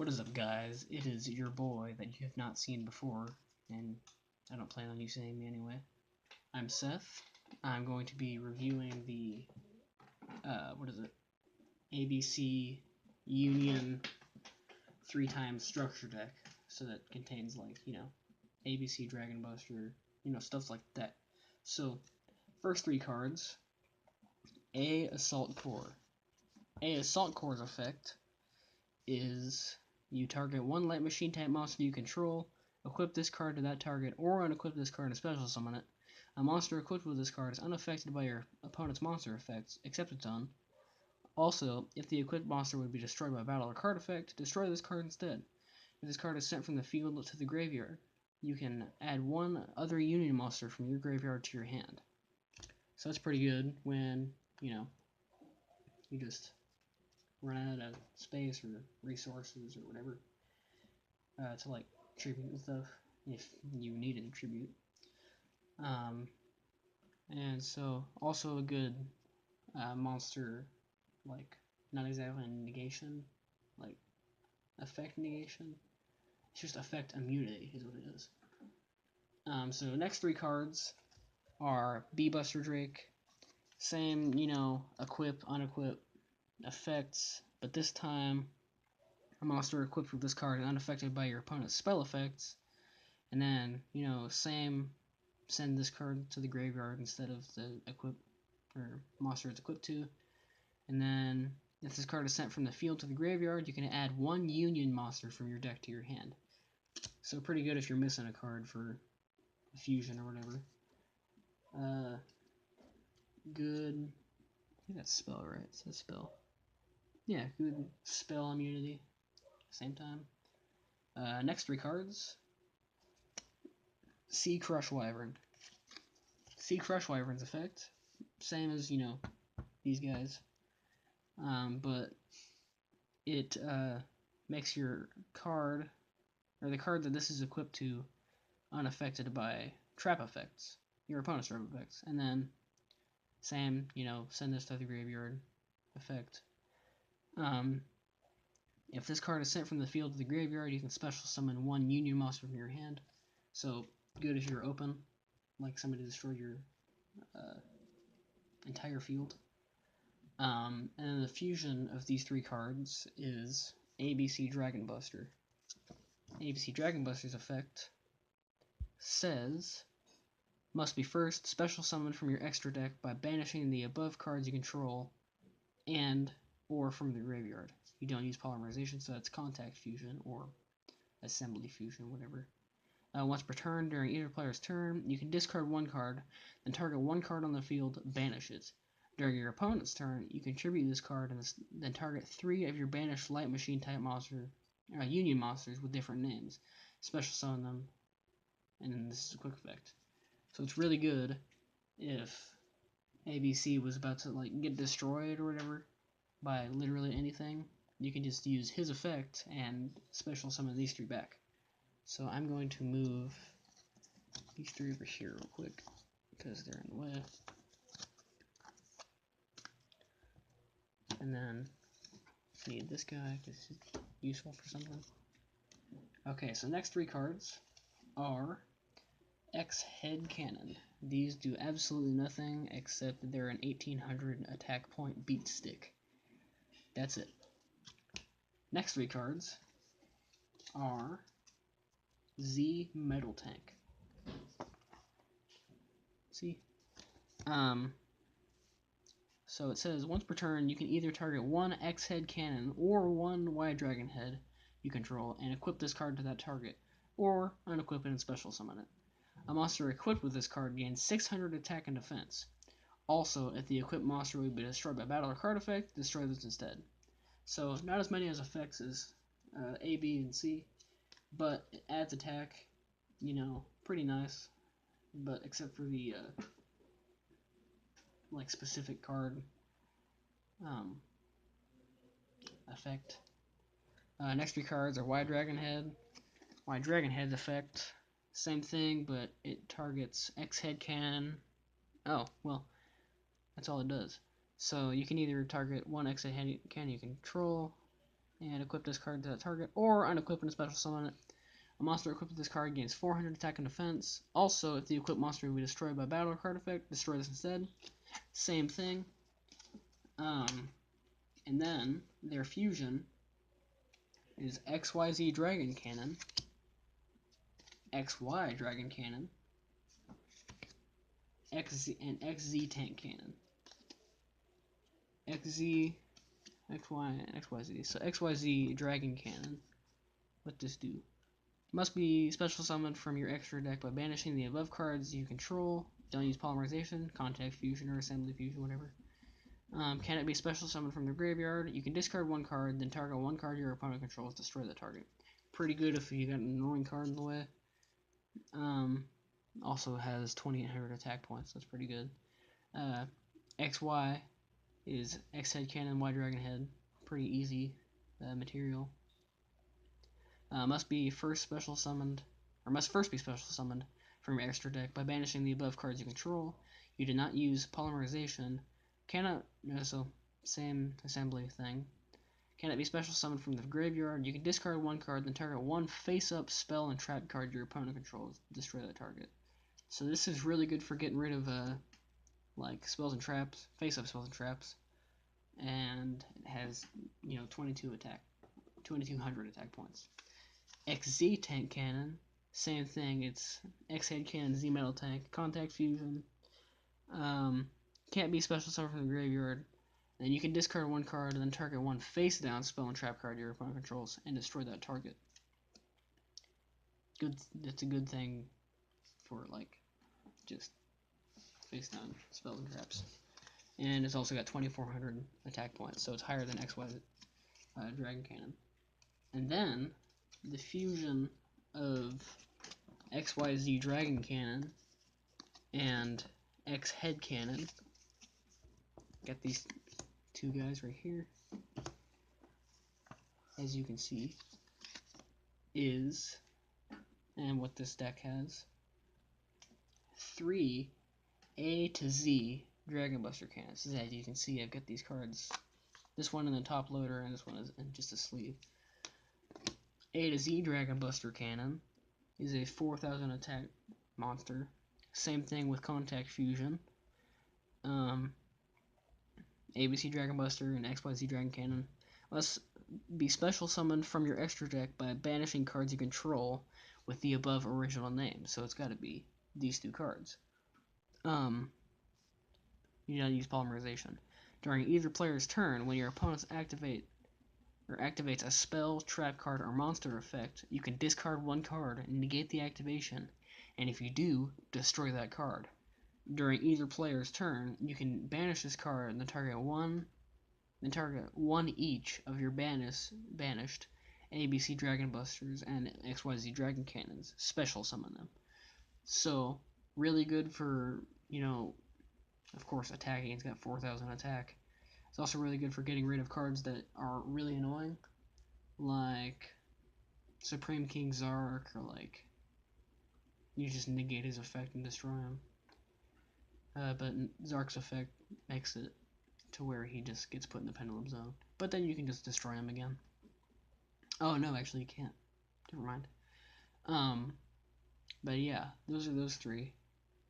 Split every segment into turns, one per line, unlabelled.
What is up, guys? It is your boy that you have not seen before, and I don't plan on you seeing me anyway. I'm Seth. I'm going to be reviewing the, ABC Union 3x structure deck. So that contains, like, ABC Dragon Buster, stuff like that. So, first three cards, A Assault Core. A Assault Core's effect is you target one light machine type monster you control, equip this card to that target, or unequip this card and special summon it. A monster equipped with this card is unaffected by your opponent's monster effects, except its own. Also, if the equipped monster would be destroyed by battle or card effect, destroy this card instead. If this card is sent from the field to the graveyard, you can add one other Union monster from your graveyard to your hand. So that's pretty good when, you just run out of space or resources or whatever to like tribute and stuff if you needed a tribute. And so also a good monster, like not exactly negation, like effect negation. It's just effect immunity is what it is. So next three cards are B Buster Drake. Same, equip, unequip effects, but this time a monster equipped with this card is unaffected by your opponent's spell effects. And then, same, send this card to the graveyard instead of the equip or monster it's equipped to. And then if this card is sent from the field to the graveyard, you can add one Union monster from your deck to your hand. So pretty good if you're missing a card for a fusion or whatever. Good. I think that's spell, right? It's a spell. Yeah, good spell immunity. Same time. Next three cards. Sea Crush Wyvern. Sea Crush Wyvern's effect, same as, these guys. But it makes your card, or the card that this is equipped to, unaffected by trap effects, your opponent's trap effects. And then, same, send this to the graveyard effect. If this card is sent from the field to the graveyard, you can special summon one Union monster from your hand. So, good if you're open, like somebody destroyed your entire field. And then the fusion of these three cards is ABC Dragon Buster. ABC Dragon Buster's effect says, must be first special summoned from your extra deck by banishing the above cards you control and or from the graveyard. You don't use polymerization, so that's contact fusion or assembly fusion, whatever. Once per turn, during either player's turn, you can discard one card, then target one card on the field, banish it. During your opponent's turn, you contribute this card and then target 3 of your banished light machine type Union monsters with different names. Special summon them, and then this is a quick effect. So it's really good if ABC was about to get destroyed or whatever by literally anything. You can just use his effect and special summon these 3 back. So I'm going to move these 3 over here real quick because they're in the way. And then need this guy because he's useful for something. Okay, so next 3 cards are X Head Cannon. These do absolutely nothing except that they're an 1800 attack point beat stick. That's it. Next 3 cards are Z Metal Tank. See? So it says, once per turn, you can either target one X-Head Cannon or one Y Dragon Head you control and equip this card to that target, or unequip it and special summon it. A monster equipped with this card gains 600 attack and defense. Also, if the equipped monster would be destroyed by battle or card effect, destroy this instead. So, not as many as effects as A, B, and C, but it adds attack, pretty nice, but except for the specific card effect. Next 3 cards are Y Dragon Head. Y Dragon Head's effect, same thing, but it targets X Head Cannon. Oh, well, that's all it does. So you can either target one X Head Cannon you control, and equip this card to that target, or unequip and special summon it. A monster equipped with this card gains 400 attack and defense. Also, if the equipped monster will be destroyed by battle or card effect, destroy this instead. Same thing. And then their fusion is XYZ Dragon Cannon, XY Dragon Cannon, XZ, and XZ Tank Cannon. XZ, XY, and XYZ. So XYZ Dragon Cannon. What does this do? Must be special summoned from your extra deck by banishing the above cards you control. Don't use polymerization, contact fusion, or assembly fusion, whatever. Can it be special summoned from the graveyard? You can discard one card, then target one card your opponent controls, destroy the target. Pretty good if you got an annoying card in the way. Also has 2800 attack points, that's pretty good. XY is X Head Cannon, Y Dragon Head. Pretty easy material. Must first be special summoned from your extra deck by banishing the above cards you control. You did not use polymerization. Same assembly thing. Can it be special summoned from the graveyard? You can discard one card, then target one face-up spell and trap card your opponent controls. Destroy that target. So this is really good for getting rid of like spells and traps, face-up spells and traps, and it has 2200 attack points. XZ Tank Cannon, same thing. It's X Head Cannon, Z Metal Tank, Contact Fusion. Can't be special summoned from the graveyard. Then you can discard one card and then target one face down spell and trap card your opponent controls and destroy that target. Good. That's a good thing for like just face down spells and traps. And it's also got 2400 attack points, so it's higher than XY Dragon Cannon. And then the fusion of XYZ Dragon Cannon and X Head Cannon. Got these two guys right here. As you can see, and what this deck has, 3 A to Z Dragon Buster cannons. As you can see, I've got these cards. This one in the top loader, and this one is in just a sleeve. A to Z Dragon Buster Cannon is a 4000 attack monster. Same thing with Contact Fusion. ABC Dragon Buster and XYZ Dragon Cannon must be special summoned from your extra deck by banishing cards you control with the above original name. So it's got to be these two cards. You gotta use polymerization. During either player's turn, when your opponent activates a spell, trap card, or monster effect, you can discard one card and negate the activation, and if you do, destroy that card. During either player's turn, you can banish this card and then target one each of your banished ABC Dragon Busters and XYZ Dragon Cannons. Special summon them. So, really good for, of course, attacking. It's got 4000 attack. It's also really good for getting rid of cards that are really annoying, like Supreme King Zark, or like you just negate his effect and destroy him. But Zark's effect makes it to where he just gets put in the pendulum zone. But then you can just destroy him again. Oh no, actually you can't. Never mind. But yeah, those are those three.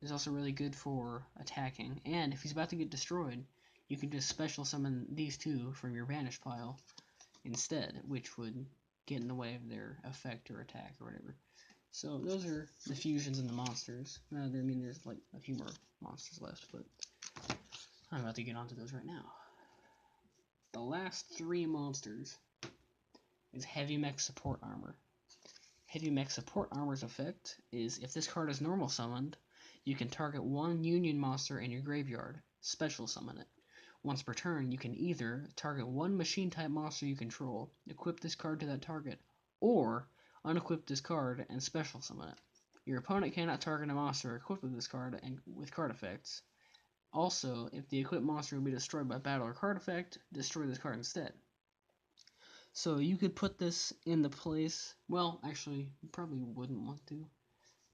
It's also really good for attacking, and if he's about to get destroyed, you can just special summon these two from your banished pile instead, which would get in the way of their effect or attack or whatever. So those are the fusions and the monsters. There's like a few more monsters left, but I'm about to get onto those right now. The last 3 monsters is Heavy Mech Support Armor. Heavy Mech Support Armor's effect is, if this card is normal summoned, you can target one Union monster in your graveyard, special summon it. Once per turn, you can either target one Machine-type monster you control, equip this card to that target, or unequip this card and special summon it. Your opponent cannot target a monster equipped with this card and with card effects. Also, if the equipped monster will be destroyed by battle or card effect, destroy this card instead. So you could put this in the place, well, actually, you probably wouldn't want to,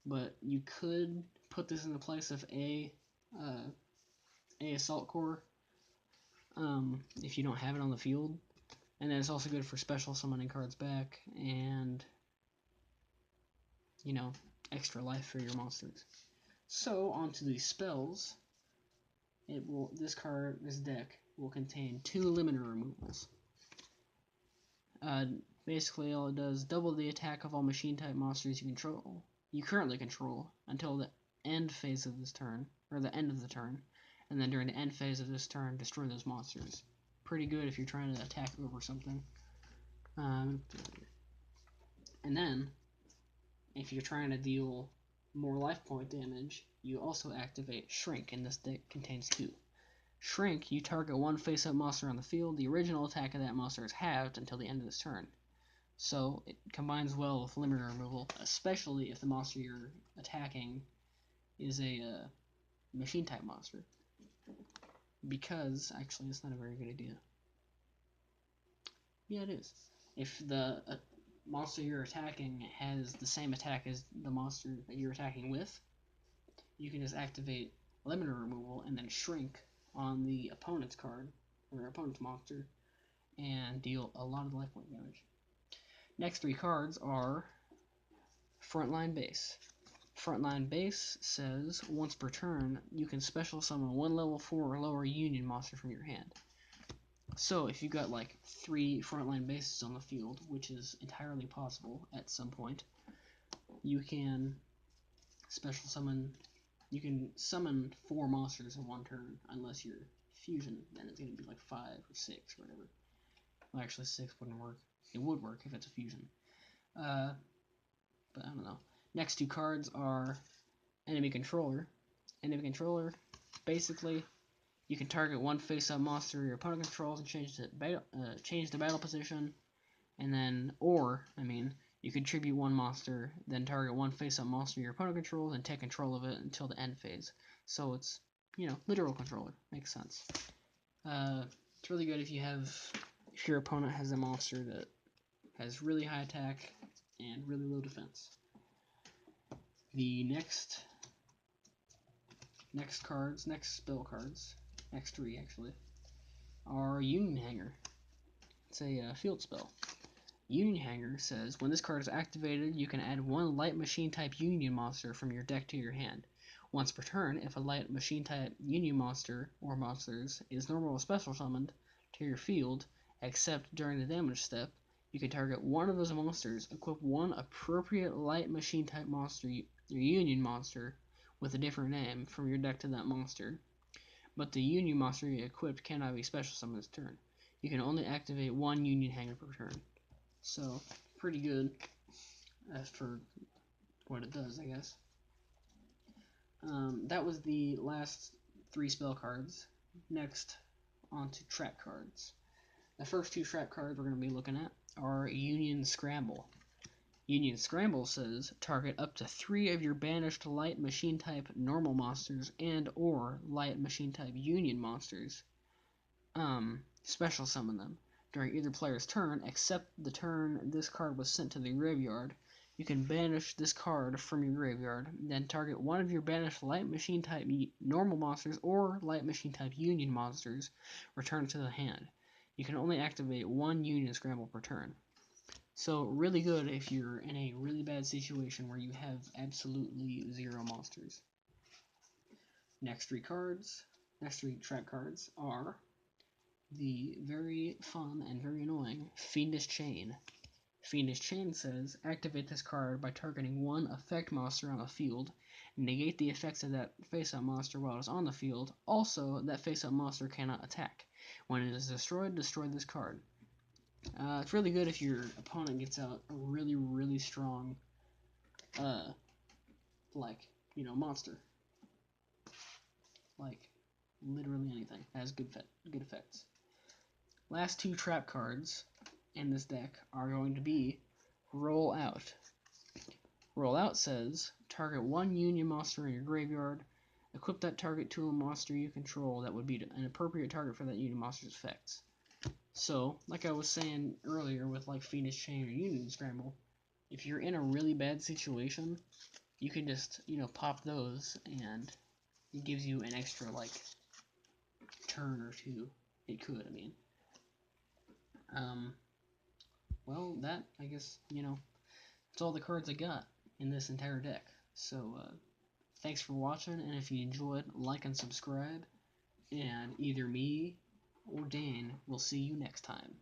but you could put this in the place of a Assault Core, if you don't have it on the field. And then it's also good for special summoning cards back and, you know, extra life for your monsters. So, onto the spells. This deck will contain 2 limiter removals. Basically, all it does, double the attack of all machine-type monsters you currently control, until the end phase of this turn, or the end of the turn, and then during the end phase of this turn, destroy those monsters. Pretty good if you're trying to attack over something. And then, if you're trying to deal more life point damage, you also activate Shrink, and this deck contains 2. Shrink, you target one face-up monster on the field. The original attack of that monster is halved until the end of this turn. So it combines well with limiter removal, especially if the monster you're attacking is a machine-type monster. Because, actually, it's not a very good idea. Yeah, it is. If the monster you're attacking has the same attack as the monster that you're attacking with, you can just activate limiter removal and then Shrink on the opponent's card, or opponent's monster, and deal a lot of life point damage. Next 3 cards are Frontline Base. Frontline Base says, once per turn, you can special summon 1 level 4 or lower Union monster from your hand. So, if you got like 3 Frontline Bases on the field, which is entirely possible at some point, you can you can summon 4 monsters in 1 turn, unless you're fusion, then it's going to be like 5 or 6 or whatever. Well, actually 6 wouldn't work. It would work if it's a fusion. But I don't know. Next 2 cards are Enemy Controller. Enemy Controller, basically, you can target one face-up monster your opponent controls and change the battle position, and then, you contribute 1 monster, then target one face-up monster your opponent controls and take control of it until the end phase. So it's, literal controller. Makes sense. It's really good if your opponent has a monster that has really high attack and really low defense. The next spell cards, next 3 actually, are Union Hanger. It's a field spell. Union Hanger says, when this card is activated, you can add 1 light machine type Union monster from your deck to your hand. Once per turn, if a light machine type Union monster or monsters is normal or special summoned to your field, except during the damage step, you can target one of those monsters, equip 1 appropriate light machine type monster, your Union monster, with a different name from your deck to that monster. But the Union monster you equipped cannot be special summoned this turn. You can only activate 1 Union Hanger per turn. So, pretty good for what it does, I guess. That was the last 3 spell cards. Next, on to trap cards. The first 2 trap cards we're going to be looking at are Union Scramble. Union Scramble says, target up to 3 of your banished light machine type normal monsters and or light machine type Union monsters. Special summon them during either player's turn, except the turn this card was sent to the graveyard. You can banish this card from your graveyard, then target 1 of your banished light machine type normal monsters or light machine type Union monsters, return to the hand. You can only activate 1 Union Scramble per turn. So, really good if you're in a really bad situation where you have absolutely 0 monsters. Next 3 trap cards are the very fun and very annoying Fiendish Chain. Fiendish Chain says, activate this card by targeting 1 effect monster on the field, negate the effects of that face-up monster while it's on the field. Also, that face-up monster cannot attack. When it is destroyed, destroy this card. It's really good if your opponent gets out a really, really strong, monster. Like, literally anything. It has good effects. Last 2 trap cards in this deck are going to be Roll Out. Roll Out says, target 1 Union monster in your graveyard, equip that target to a monster you control that would be an appropriate target for that Union monster's effects. So, like I was saying earlier with like Fiendish Chain or Union Scramble, if you're in a really bad situation, you can just, pop those and it gives you an extra, turn or 2. It could, Um, well, that, I guess, it's all the cards I got in this entire deck. So, thanks for watching, and if you enjoyed, like and subscribe, and either me or Dane will see you next time.